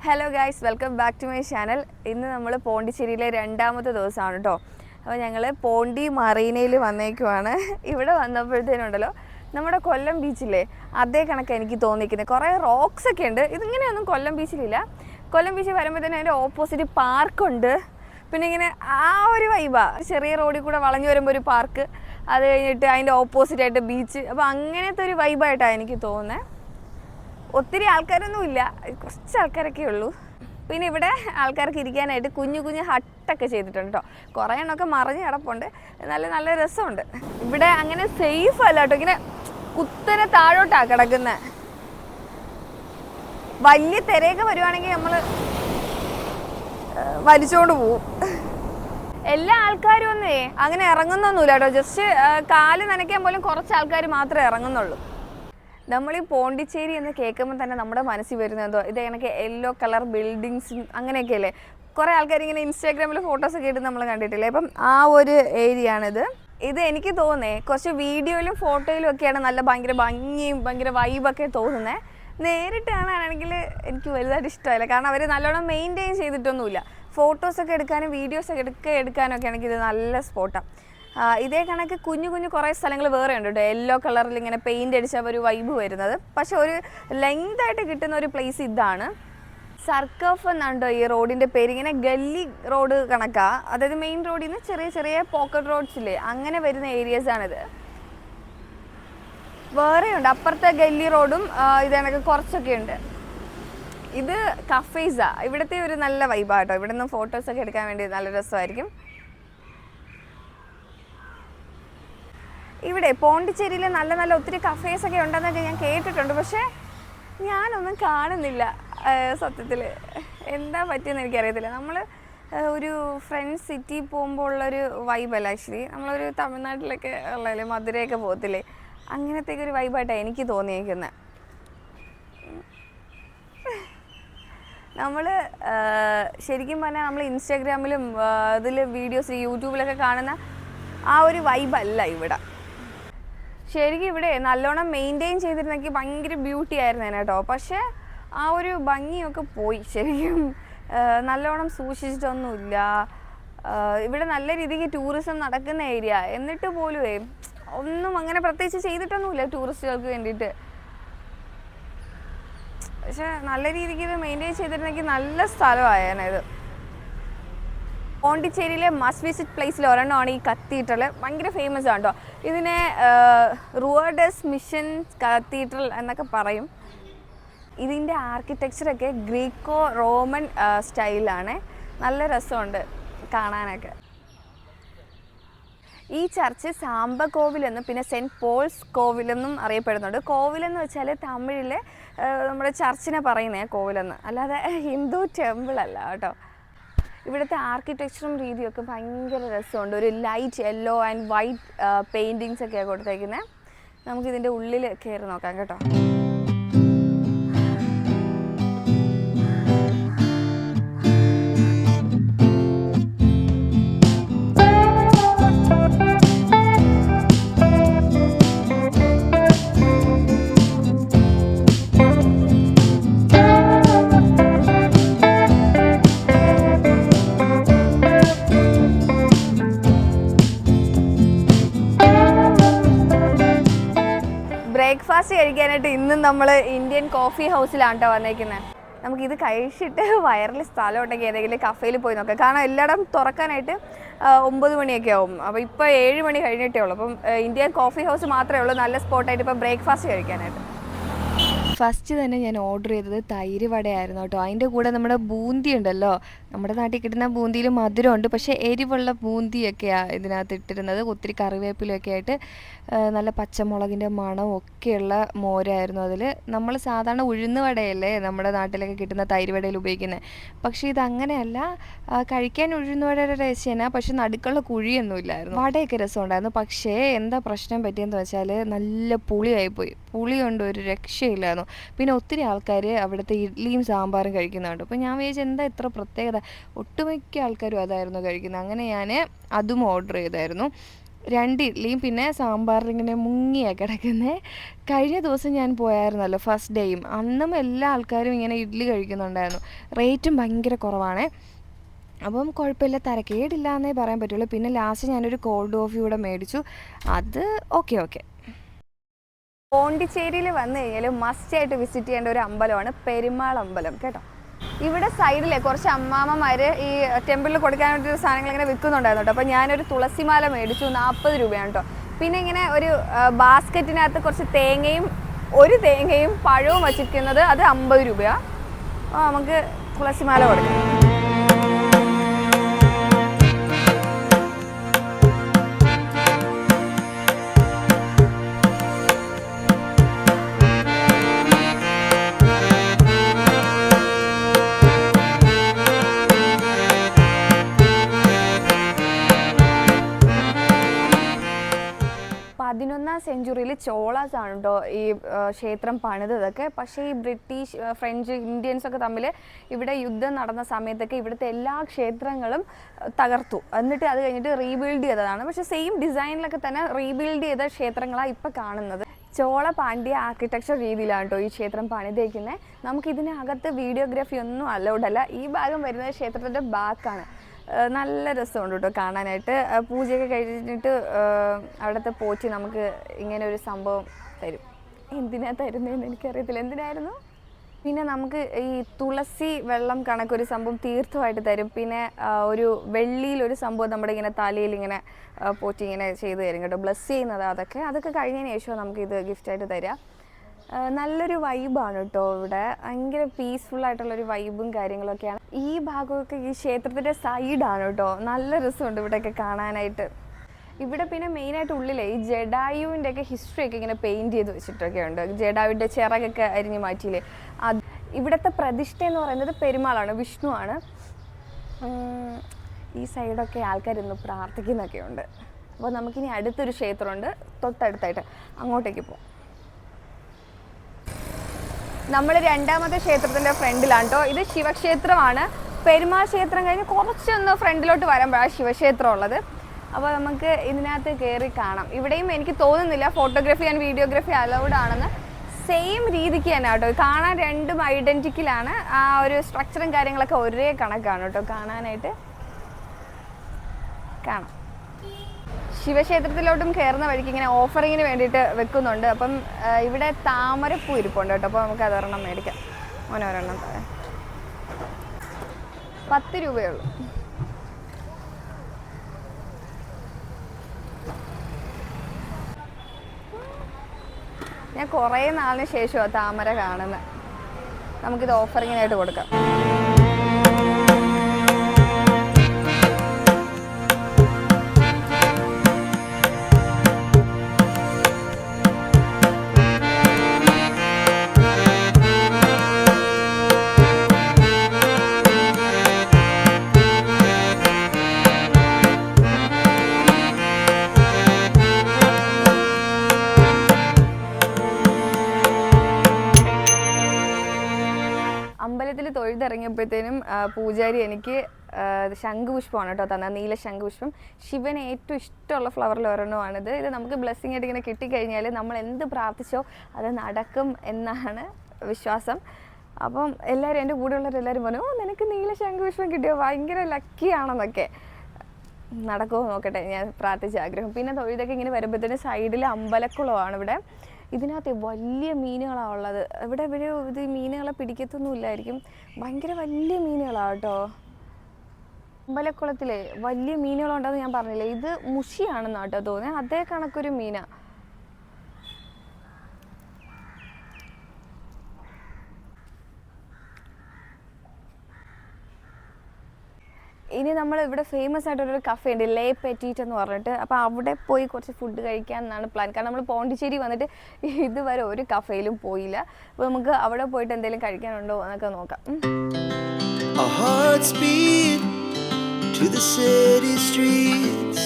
Hello guys, welcome back to my channel. ഇന്ന് നമ്മൾ പോണ്ടിച്ചേരിയിലെ രണ്ടാമത്തെ ദിവസമാണ് കേട്ടോ. അപ്പോൾ ഞങ്ങൾ പോണ്ടി മറീനയിൽ വന്നേക്കുവാണ്. ഇവിടെ വന്നപ്പോഴത്തേനുണ്ടല്ലോ നമ്മുടെ കൊല്ലം ബീച്ചിലെ അതേ കണക്ക് എനിക്ക് തോന്നിക്കുന്നത്. കുറേ റോക്സ് ഒക്കെ ഉണ്ട്. ഇതിങ്ങനെയൊന്നും കൊല്ലം ബീച്ചിലില്ല. കൊല്ലം ബീച്ചിൽ വരുമ്പോഴത്തേനും അതിൻ്റെ ഓപ്പോസിറ്റ് പാർക്കുണ്ട്. പിന്നെ ഇങ്ങനെ ആ ഒരു വൈബാണ്. ചെറിയ റോഡിൽ കൂടെ വളഞ്ഞു വരുമ്പോൾ ഒരു പാർക്ക്, അത് കഴിഞ്ഞിട്ട് അതിൻ്റെ ഓപ്പോസിറ്റായിട്ട് ബീച്ച്. അപ്പോൾ അങ്ങനത്തെ ഒരു വൈബായിട്ടാണ് എനിക്ക് തോന്നുന്നത്. ഒത്തിരി ആൾക്കാരൊന്നും ഇല്ല, കുറച്ച് ആൾക്കാരൊക്കെ ഉള്ളൂ. പിന്നെ ഇവിടെ ആൾക്കാർക്ക് ഇരിക്കാനായിട്ട് കുഞ്ഞു കുഞ്ഞു ഹട്ടൊക്കെ ചെയ്തിട്ടുണ്ട് കേട്ടോ. കുറേ എണ്ണമൊക്കെ മറിഞ്ഞ് കിടപ്പുണ്ട്. നല്ല രസമുണ്ട്. ഇവിടെ അങ്ങനെ സേഫ് അല്ല കേട്ടോ. ഇങ്ങനെ കുത്തനെ താഴോട്ടാണ് കിടക്കുന്നത്. വലിയ തിരയൊക്കെ വരുവാണെങ്കിൽ നമ്മൾ വലിച്ചോണ്ട് പോവും. എല്ലാ ആൾക്കാരും ഒന്നേ അങ്ങനെ ഇറങ്ങുന്നൊന്നുമില്ല കേട്ടോ. ജസ്റ്റ് കാല് നനയ്ക്കാൻ പോലും കുറച്ച് ആൾക്കാർ മാത്രമേ ഇറങ്ങുന്നുള്ളൂ. നമ്മൾ ഈ പോണ്ടിച്ചേരി എന്ന് കേൾക്കുമ്പോൾ തന്നെ നമ്മുടെ മനസ്സിൽ വരുന്നത് എന്തോ ഇത് കണക്ക് യെല്ലോ കളർ ബിൽഡിങ്സും അങ്ങനെയൊക്കെ അല്ലേ. കുറേ ആൾക്കാർ ഇങ്ങനെ ഇൻസ്റ്റാഗ്രാമിൽ ഫോട്ടോസൊക്കെ ഇട്ട് നമ്മൾ കണ്ടിട്ടില്ലേ. അപ്പം ആ ഒരു ഏരിയ ആണിത്. ഇത് എനിക്ക് തോന്നേ കുറച്ച് വീഡിയോയിലും ഫോട്ടോയിലും ഒക്കെയാണ് നല്ല ഭയങ്കര ഭംഗിയും ഭയങ്കര വൈബൊക്കെ തോന്നുന്നത്. നേരിട്ട് കാണാനാണെങ്കിൽ എനിക്ക് വലുതായിട്ട് ഇഷ്ടമല്ല. കാരണം അവർ നല്ലോണം മെയിൻറ്റെയിൻ ചെയ്തിട്ടൊന്നുമില്ല. ഫോട്ടോസൊക്കെ എടുക്കാനും വീഡിയോസൊക്കെ എടുക്കാനൊക്കെ ആണെങ്കിൽ ഇത് നല്ല സ്പോട്ടാണ്. ഇതേ കണക്ക് കുഞ്ഞു കുറേ സ്ഥലങ്ങൾ വേറെ ഉണ്ട് കേട്ടോ. യെല്ലോ കളറിൽ ഇങ്ങനെ പെയിൻ്റ് അടിച്ച ഒരു വൈബ് വരുന്നത്. പക്ഷെ ഒരു ലെങ്തായിട്ട് കിട്ടുന്ന ഒരു പ്ലേസ് ഇതാണ്. സർക്കഫ് എന്നാണ്ടോ ഈ റോഡിൻ്റെ പേര്. ഇങ്ങനെ ഗല്ലി റോഡ് കണക്കാണ്. അതായത് മെയിൻ റോഡിൽ നിന്ന് ചെറിയ പോക്കറ്റ് റോഡ്സില്ലേ, അങ്ങനെ വരുന്ന ഏരിയാസാണിത്. വേറെയുണ്ട് അപ്പുറത്തെ ഗല്ലി റോഡും ഇത് കണക്ക് കുറച്ചൊക്കെ ഉണ്ട്. ഇത് കഫേസാ. ഇവിടുത്തെ ഒരു നല്ല വൈബാണ് കേട്ടോ. ഇവിടെ നിന്ന് ഫോട്ടോസൊക്കെ എടുക്കാൻ വേണ്ടി നല്ല രസമായിരിക്കും. ഇവിടെ പോണ്ടിച്ചേരിയിൽ നല്ല ഒത്തിരി കഫേസൊക്കെ ഉണ്ടെന്നൊക്കെ ഞാൻ കേട്ടിട്ടുണ്ട്. പക്ഷേ ഞാനൊന്നും കാണുന്നില്ല സത്യത്തിൽ. എന്താ പറ്റിയെന്ന് എനിക്കറിയത്തില്ല. നമ്മൾ ഒരു ഫ്രണ്ട്സ് സിറ്റി പോകുമ്പോൾ ഉള്ളൊരു വൈബല്ല ആക്ച്വലി. നമ്മളൊരു തമിഴ്നാട്ടിലൊക്കെ ഉള്ളതല്ലേ, മധുരയൊക്കെ പോകത്തില്ലേ, അങ്ങനത്തേക്ക് ഒരു വൈബായിട്ടാണ് എനിക്ക് തോന്നിയേക്കുന്നത്. നമ്മൾ ശരിക്കും പറഞ്ഞാൽ നമ്മൾ ഇൻസ്റ്റാഗ്രാമിലും ഇതിൽ വീഡിയോസ് യൂട്യൂബിലൊക്കെ കാണുന്ന ആ ഒരു വൈബല്ല ഇവിടെ. ശരിക്കും ഇവിടെ നല്ലോണം മെയിൻറ്റെയിൻ ചെയ്തിരുന്നെങ്കിൽ ഭയങ്കര ബ്യൂട്ടി ആയിരുന്നു കേട്ടോ. പക്ഷേ ആ ഒരു ഭംഗിയൊക്കെ പോയി. ശരിക്കും നല്ലോണം സൂക്ഷിച്ചിട്ടൊന്നുമില്ല. ഇവിടെ നല്ല രീതിക്ക് ടൂറിസം നടക്കുന്ന ഏരിയ, എന്നിട്ട് പോലും ഒന്നും അങ്ങനെ പ്രത്യേകിച്ച് ചെയ്തിട്ടൊന്നുമില്ല ടൂറിസ്റ്റുകൾക്ക് വേണ്ടിയിട്ട്. പക്ഷെ നല്ല രീതിക്ക് ഇത് മെയിൻറ്റെയിൻ ചെയ്തിരുന്നെങ്കിൽ നല്ല സ്ഥലമായേനെ. പോണ്ടിച്ചേരിയിലെ മസ്റ്റ് വിസിറ്റ് പ്ലേസിൽ ഒരെണ്ണമാണ് ഈ കത്തീഡ്രൽ. ഭയങ്കര ഫേമസ് ആണ് കേട്ടോ. ഇതിനെ റുവേഡസ് മിഷൻ കത്തീഡ്രൽ എന്നൊക്കെ പറയും. ഇതിൻ്റെ ആർക്കിടെക്ചറൊക്കെ ഗ്രീക്കോ റോമൻ സ്റ്റൈലാണ്. നല്ല രസമുണ്ട് കാണാനൊക്കെ. ഈ ചർച്ച് സാംബ കോവിലെന്നും പിന്നെ സെൻറ്റ് പോൾസ് കോവിലെന്നും അറിയപ്പെടുന്നുണ്ട്. കോവിലെന്ന് വെച്ചാൽ തമിഴിൽ നമ്മുടെ ചർച്ചിനെ പറയുന്നേ കോവിലെന്ന്, അല്ലാതെ ഹിന്ദു ടെമ്പിൾ അല്ല കേട്ടോ. ഇവിടുത്തെ ആർക്കിടെക്ചറും രീതിയൊക്കെ ഭയങ്കര രസമുണ്ട്. ഒരു light yellow and white paintings ഒക്കെയാണ് കൊടുത്തേക്കുന്നത്. നമുക്കിതിൻ്റെ ഉള്ളിൽ കയറി നോക്കാം കേട്ടോ. ബ്രേക്ക്ഫാസ്റ്റ് കഴിക്കാനായിട്ട് ഇന്നും നമ്മൾ ഇന്ത്യൻ കോഫി ഹൗസിലാണ് കേട്ടോ വന്നേക്കുന്നത്. നമുക്കിത് കഴിച്ചിട്ട് വയറിൽ സ്ഥലം ഉണ്ടെങ്കിൽ ഏതെങ്കിലും കഫേയിൽ പോയി നോക്കാം. കാരണം എല്ലായിടം തുറക്കാനായിട്ട് 9 മണിയൊക്കെ ആവും. അപ്പോൾ ഇപ്പോൾ 7 മണി കഴിഞ്ഞിട്ടേ ഉള്ളൂ. അപ്പം ഇന്ത്യൻ കോഫി ഹൗസ് മാത്രമേ ഉള്ളൂ നല്ല സ്പോട്ടായിട്ട് ഇപ്പോൾ ബ്രേക്ക്ഫാസ്റ്റ് കഴിക്കാനായിട്ട്. ഫസ്റ്റ് തന്നെ ഞാൻ ഓർഡർ ചെയ്തത് തൈര് വടയായിരുന്നു കേട്ടോ. അതിൻ്റെ കൂടെ നമ്മുടെ ബൂന്തി ഉണ്ടല്ലോ, നമ്മുടെ നാട്ടിൽ കിട്ടുന്ന ബൂന്തിയിൽ മധുരമുണ്ട്, പക്ഷേ എരിവുള്ള ബൂന്തിയൊക്കെയാണ് ഇതിനകത്ത് ഇട്ടിരുന്നത്. ഒത്തിരി കറിവേപ്പിലൊക്കെ ആയിട്ട് നല്ല പച്ചമുളകിൻ്റെ മണവും ഒക്കെയുള്ള മോരായിരുന്നു അതിൽ. നമ്മൾ സാധാരണ ഉഴുന്ന് വടയല്ലേ നമ്മുടെ നാട്ടിലൊക്കെ കിട്ടുന്ന തൈര് വടയിൽ ഉപയോഗിക്കുന്നത്. പക്ഷേ ഇതങ്ങനെയല്ല. കഴിക്കാൻ ഉഴുന്ന് വടയുടെ ടേസ്റ്റ് തന്നെ, പക്ഷേ നടുക്കുള്ള കുഴിയൊന്നുമില്ലായിരുന്നു. വടയൊക്കെ രസമുണ്ടായിരുന്നു. പക്ഷേ എന്താ പ്രശ്നം പറ്റിയെന്ന് വെച്ചാൽ നല്ല പുളിയായിപ്പോയി. പുളി കൊണ്ട് ഒരു രക്ഷയില്ലായിരുന്നു. പിന്നെ ഒത്തിരി ആൾക്കാർ അവിടുത്തെ ഇഡ്ഡലിയും സാമ്പാറും കഴിക്കുന്നുണ്ട്. അപ്പോൾ ഞാൻ വിചാരിച്ചു എന്താ ഇത്ര പ്രത്യേകത, ഒട്ടുമിക്ക ആൾക്കാരും അതായിരുന്നു കഴിക്കുന്നത്. അങ്ങനെ ഞാൻ അതും ഓർഡർ ചെയ്തായിരുന്നു. 2 ഇഡ്ഡലിയും പിന്നെ സാമ്പാറിലിങ്ങനെ മുങ്ങിയാണ് കിടക്കുന്നത്. കഴിഞ്ഞ ദിവസം ഞാൻ പോയായിരുന്നല്ലോ ഫസ്റ്റ് ഡേയും, അന്നും എല്ലാ ആൾക്കാരും ഇങ്ങനെ ഇഡ്ഡലി കഴിക്കുന്നുണ്ടായിരുന്നു. റേറ്റും ഭയങ്കര കുറവാണ്. അപ്പം കുഴപ്പമില്ല, തരക്കേടില്ല എന്നേ പറയാൻ പറ്റുള്ളൂ. പിന്നെ ലാസ്റ്റ് ഞാനൊരു കോൾഡ് കോഫി കൂടെ മേടിച്ചു. അത് ഓക്കെ. പോണ്ടിച്ചേരിയിൽ വന്നു കഴിഞ്ഞാൽ മസ്റ്റായിട്ട് വിസിറ്റ് ചെയ്യേണ്ട ഒരു അമ്പലമാണ് പെരുമാൾ അമ്പലം കേട്ടോ. ഇവിടെ സൈഡിലെ കുറച്ച് അമ്മാമ്മമാർ ഈ ടെമ്പിളിൽ കൊടുക്കാൻ വേണ്ടി സാധനങ്ങൾ ഇങ്ങനെ വിൽക്കുന്നുണ്ടായിരുന്നു കേട്ടോ. അപ്പോൾ ഞാനൊരു തുളസിമാല മേടിച്ചു, 40 രൂപയാണ് കേട്ടോ. പിന്നെ ഇങ്ങനെ ഒരു ബാസ്ക്കറ്റിനകത്ത് കുറച്ച് ഒരു തേങ്ങയും പഴവും വച്ചിരിക്കുന്നത്, അത് 50 രൂപയാണ്. അപ്പോൾ നമുക്ക് തുളസിമാല കൊടുക്കാം. 11ാം സെഞ്ച്വറിയിൽ ചോളാസ് ആണ് കേട്ടോ ഈ ക്ഷേത്രം പണിതൊക്കെ. പക്ഷേ ഈ ബ്രിട്ടീഷ്, ഫ്രഞ്ച്, ഇന്ത്യൻസ് ഒക്കെ തമ്മിൽ ഇവിടെ യുദ്ധം നടന്ന സമയത്തൊക്കെ ഇവിടുത്തെ എല്ലാ ക്ഷേത്രങ്ങളും തകർത്തു. എന്നിട്ട് അത് കഴിഞ്ഞിട്ട് റീബിൽഡ് ചെയ്തതാണ്. പക്ഷേ സെയിം ഡിസൈനിലൊക്കെ തന്നെ റീബിൽഡ് ചെയ്ത ക്ഷേത്രങ്ങളാണ് ഇപ്പോൾ കാണുന്നത്. ചോള പാണ്ഡ്യ ആർക്കിടെക്ചർ രീതിയിലാണ് കേട്ടോ ഈ ക്ഷേത്രം പണിതേക്കുന്നത്. നമുക്കിതിനകത്ത് വീഡിയോഗ്രാഫി ഒന്നും അലൗഡ് അല്ല. ഈ ഭാഗം വരുന്നത് ക്ഷേത്രത്തിൻ്റെ ബാക്കാണ്. നല്ല രസമുണ്ട് കേട്ടോ കാണാനായിട്ട്. പൂജയൊക്കെ കഴിഞ്ഞിട്ട് അവിടുത്തെ പോറ്റി നമുക്ക് ഇങ്ങനെ ഒരു സംഭവം തരും. എന്തിനാ തരുന്നതെന്ന് എനിക്കറിയത്തില്ല, എന്തിനായിരുന്നു. പിന്നെ നമുക്ക് ഈ തുളസി വെള്ളം കണക്കൊരു സംഭവം തീർത്ഥമായിട്ട് തരും. പിന്നെ ഒരു വെള്ളിയിലൊരു സംഭവം നമ്മുടെ ഇങ്ങനെ തലയിൽ ഇങ്ങനെ പോറ്റി ഇങ്ങനെ ചെയ്ത് തരും കേട്ടോ, ബ്ലസ് ചെയ്യുന്നത്. അതൊക്കെ കഴിഞ്ഞതിന് ശേഷം നമുക്കിത് ഗിഫ്റ്റായിട്ട് തരിക. നല്ലൊരു വൈബാണ് കേട്ടോ ഇവിടെ. ഭയങ്കര പീസ്ഫുള്ളായിട്ടുള്ളൊരു വൈബും കാര്യങ്ങളൊക്കെയാണ്. ഈ ഭാഗമൊക്കെ ഈ ക്ഷേത്രത്തിൻ്റെ സൈഡാണ് കേട്ടോ. നല്ല രസമുണ്ട് ഇവിടെയൊക്കെ കാണാനായിട്ട്. ഇവിടെ പിന്നെ മെയിനായിട്ട് ഉള്ളിലെ ഈ ജഡായുവിൻ്റെ ഒക്കെ ഹിസ്റ്ററിയൊക്കെ ഇങ്ങനെ പെയിൻറ്റ് ചെയ്ത് വെച്ചിട്ടൊക്കെ ഉണ്ട്. ജഡായുവിൻ്റെ ചിറകൊക്കെ അരിഞ്ഞ് മാറ്റിയില്ലേ. ഇവിടുത്തെ പ്രതിഷ്ഠ എന്ന് പറയുന്നത് പെരുമാളാണ്, വിഷ്ണുവാണ്. ഈ സൈഡൊക്കെ ആൾക്കാരിന്ന് പ്രാർത്ഥിക്കുന്നൊക്കെ ഉണ്ട്. അപ്പോൾ നമുക്കിനി അടുത്തൊരു ക്ഷേത്രമുണ്ട് തൊട്ടടുത്തായിട്ട്, അങ്ങോട്ടേക്ക് പോകാം. നമ്മൾ രണ്ടാമത്തെ ക്ഷേത്രത്തിൻ്റെ ഫ്രണ്ടിലാണ് കേട്ടോ. ഇത് ശിവക്ഷേത്രമാണ്. പെരുമാൾ ക്ഷേത്രം കഴിഞ്ഞ് കുറച്ചൊന്ന് ഫ്രണ്ടിലോട്ട് വരുമ്പോഴാണ് ശിവക്ഷേത്രം ഉള്ളത്. അപ്പോൾ നമുക്ക് ഇതിനകത്ത് കയറി കാണാം. ഇവിടെയും എനിക്ക് തോന്നുന്നില്ല ഫോട്ടോഗ്രാഫി ആൻഡ് വീഡിയോഗ്രാഫി അലൗഡ് ആണെന്ന്. സെയിം രീതിക്ക് തന്നെ കേട്ടോ, കാണാൻ രണ്ടും ഐഡൻറ്റിക്കലാണ്. ആ ഒരു സ്ട്രക്ചറും കാര്യങ്ങളൊക്കെ ഒരേ കണക്കാണ് കേട്ടോ കാണാനായിട്ട്. കാണാം. ശിവക്ഷേത്രത്തിലോട്ടും കയറുന്ന വഴിക്ക് ഇങ്ങനെ ഓഫറിങ്ങിന് വേണ്ടിയിട്ട് വെക്കുന്നുണ്ട്. അപ്പം ഇവിടെ താമരപ്പൂ ഇരിപ്പുണ്ട് കേട്ടോ. അപ്പോൾ നമുക്ക് അതൊരെണ്ണം മേടിക്കാം. ഒരെണ്ണം 10 രൂപയുള്ളൂ. ഞാൻ കുറേ നാളിന് ശേഷമാണ് താമര കാണുന്നത്. നമുക്കിത് ഓഫറിങ്ങിനായിട്ട് കൊടുക്കാം. അമ്പലത്തിൽ തൊഴുതിറങ്ങിയപ്പോഴത്തേനും പൂജാരി എനിക്ക് ശംഖുപുഷ്പമാണ് കേട്ടോ തന്നത്, നീല ശംഖുപുഷ്പം. ശിവന് ഏറ്റവും ഇഷ്ടമുള്ള ഫ്ലവറിൽ ഒരെണ്ണമാണിത്. ഇത് നമുക്ക് ബ്ലെസ്സിങ് ആയിട്ട് ഇങ്ങനെ കിട്ടിക്കഴിഞ്ഞാൽ നമ്മൾ എന്ത് പ്രാർത്ഥിച്ചോ അത് നടക്കും എന്നാണ് വിശ്വാസം. അപ്പം എല്ലാവരും, എൻ്റെ കൂടെയുള്ളവരെല്ലാവരും പറഞ്ഞു, നിനക്ക് നീല ശംഖുപുഷ്പം കിട്ടിയോ, ഭയങ്കര ലക്കിയാണെന്നൊക്കെ. നടക്കുമോ നോക്കട്ടെ, ഞാൻ പ്രാർത്ഥിച്ച ആഗ്രഹം. പിന്നെ തൊഴുതൊക്കെ ഇങ്ങനെ വരുമ്പോഴത്തേനും സൈഡിൽ അമ്പലക്കുളമാണ് ഇവിടെ. ഇതിനകത്ത് വലിയ മീനുകളാണ് ഉള്ളത്. ഇവിടെ ഇത് മീനുകളെ പിടിക്കത്തൊന്നുമില്ലായിരിക്കും, ഭയങ്കര വലിയ മീനുകളാണ് കേട്ടോ. അമ്പലക്കുളത്തിലെ വലിയ മീനുകളുണ്ടെന്ന് ഞാൻ പറഞ്ഞില്ലേ, ഇത് മുഷിയാണെന്നാണ് കേട്ടോ തോന്നുന്നത്. അതേ കണക്കൊരു മീനാണ്. ഇനി നമ്മൾ ഇവിടെ ഫേമസ് ആയിട്ടൊരു കഫേ ഉണ്ട്, ലേ പെറ്റീറ്റ് എന്ന് പറഞ്ഞിട്ട്. അപ്പോൾ അവിടെ പോയി കുറച്ച് ഫുഡ് കഴിക്കാമെന്നാണ് പ്ലാൻ. കാരണം നമ്മൾ പോണ്ടിച്ചേരി വന്നിട്ട് ഇതുവരെ ഒരു കഫേയിലും പോയില്ല. അപ്പോൾ നമുക്ക് അവിടെ പോയിട്ട് എന്തെങ്കിലും കഴിക്കാനുണ്ടോ എന്നൊക്കെ നോക്കാം. Our hearts beat to the city streets.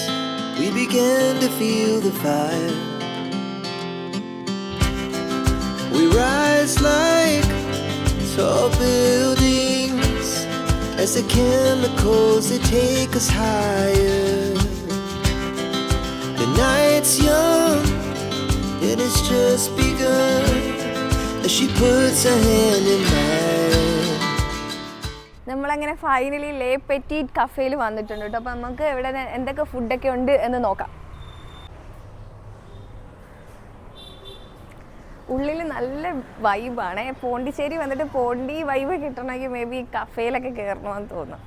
We began to feel the fire. We rise like tall buildings as the chemicals, they take us higher. The night's young and it's just begun as she puts her hand in mine. നമ്മളങ്ങനെ finally ലേ Petit കഫേയിൽ വന്നിട്ടുണ്ട് കേട്ടോ. അപ്പോൾ നമുക്ക് ഇവിടെ എന്തൊക്കെ ഫുഡൊക്കെ ഉണ്ട് എന്ന് നോക്കാം. ഉള്ളിൽ നല്ല വൈബാണ്. പോണ്ടിച്ചേരി വന്നിട്ട് പോണ്ടി വൈബ് കിട്ടണമെങ്കിൽ മേ ബി കഫേയിലൊക്കെ കയറണമെന്ന് തോന്നുന്നു.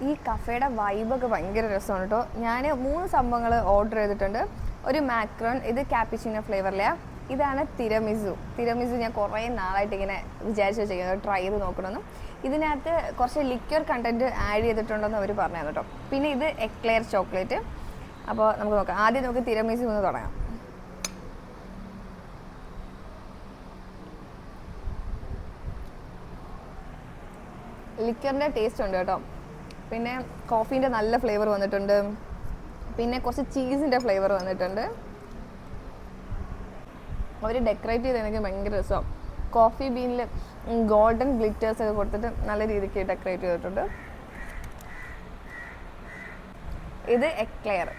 ഈ കഫേയുടെ വൈബൊക്കെ ഭയങ്കര രസമാണ് കേട്ടോ. ഞാൻ 3 സംഭവങ്ങൾ ഓർഡർ ചെയ്തിട്ടുണ്ട്. ഒരു മാക്രോൺ, ഇത് ക്യാപ്പിച്ചിനോ ഫ്ലേവറിലെയാണ്. ഇതാണ് തിരമിസു ഞാൻ കുറേ നാളായിട്ട് ഇങ്ങനെ വിചാരിച്ച് വെച്ചിരിക്കുന്നത് ട്രൈ ചെയ്ത് നോക്കണമെന്ന്. ഇതിനകത്ത് കുറച്ച് ലിക്വർ കണ്ടൻറ്റ് ആഡ് ചെയ്തിട്ടുണ്ടെന്ന് അവർ പറഞ്ഞു കേട്ടോ. പിന്നെ ഇത് എക്ലെയർ ചോക്ലേറ്റ്. അപ്പോൾ നമുക്ക് നോക്കാം. ആദ്യം നമുക്ക് തിരമിസു ഒന്ന് തുടങ്ങാം. ലിക്വറിൻ്റെ ടേസ്റ്റ് ഉണ്ട് കേട്ടോ. പിന്നെ കോഫീൻ്റെ നല്ല ഫ്ലേവർ വന്നിട്ടുണ്ട്. പിന്നെ കുറച്ച് ചീസിൻ്റെ ഫ്ലേവർ വന്നിട്ടുണ്ട്. അവർ ഡെക്കറേറ്റ് ചെയ്ത് എനിക്ക് ഭയങ്കര രസമാണ്. കോഫി ബീനിൽ ഗോൾഡൻ ഗ്ലിറ്റേഴ്സ് ഒക്കെ കൊടുത്തിട്ട് നല്ല രീതിക്ക് ഡെക്കറേറ്റ് ചെയ്തിട്ടുണ്ട്. ഇത് എക്ലെയർ.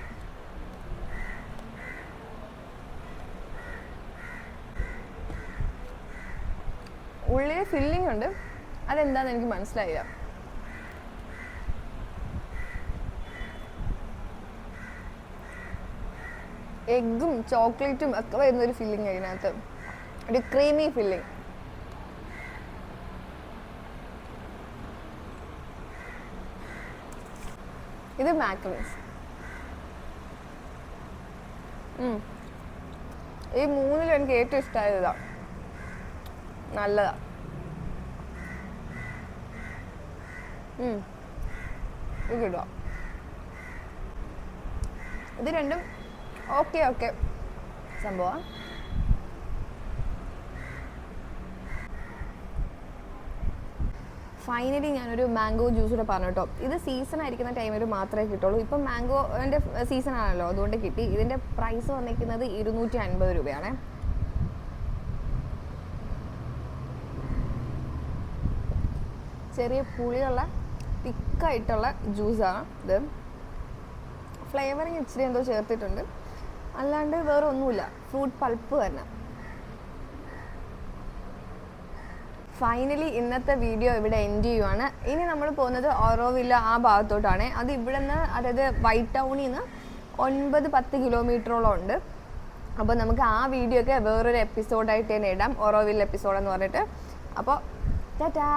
ഉള്ളിൽ ഫില്ലിംഗ് ഉണ്ട്, അതെന്താണെന്ന് എനിക്ക് മനസ്സിലായില്ല. എഗ്ഗും ചോക്ലേറ്റും ഒക്കെ വരുന്നൊരു ഫില്ലിംഗ് അതിനകത്ത്, ഒരു ക്രീമി ഫില്ലിംഗ്. ഇത് മാക്രോൺസ്. ഈ 3 എനിക്ക് ഏറ്റവും ഇഷ്ടമായത് ഇതാ, നല്ലതാ. ഇത് കിട്ടുക. ഇത് രണ്ടും ഓക്കെ സംഭവം. ഫൈനലി ഞാനൊരു മാംഗോ ജ്യൂസ് കൂടെ പറഞ്ഞു കേട്ടോ. ഇത് സീസൺ ആയിരിക്കുന്ന ടൈമിൽ മാത്രമേ കിട്ടുള്ളൂ. ഇപ്പം മാംഗോൻ്റെ സീസൺ ആണല്ലോ, അതുകൊണ്ട് കിട്ടി. ഇതിൻ്റെ പ്രൈസ് വന്നിരിക്കുന്നത് 250 രൂപയാണ്. ചെറിയ പുളിയുള്ള തിക്കായിട്ടുള്ള ജ്യൂസാണ് ഇത്. ഫ്ലേവറിങ് ഇച്ചിരി എന്തോ ചേർത്തിട്ടുണ്ട്, അല്ലാണ്ട് വേറെ ഒന്നുമില്ല. ഫ്രൂട്ട് പൾപ്പ് തന്നെ. ഫൈനലി ഇന്നത്തെ വീഡിയോ ഇവിടെ എൻഡ് ചെയ്യുവാണ്. ഇനി നമ്മൾ പോകുന്നത് ഓറോവില്ല ആ ഭാഗത്തോട്ടാണ്. അത് ഇവിടെ നിന്ന്, അതായത് വൈറ്റ് ടൗണിൽ നിന്ന് 9-10 കിലോമീറ്ററോളം ഉണ്ട്. അപ്പോൾ നമുക്ക് ആ വീഡിയോ ഒക്കെ വേറൊരു എപ്പിസോഡായിട്ട് തന്നെ ഇടാം, ഓറോവില്ല എപ്പിസോഡെന്ന് പറഞ്ഞിട്ട്. അപ്പോൾ ടാറ്റാ.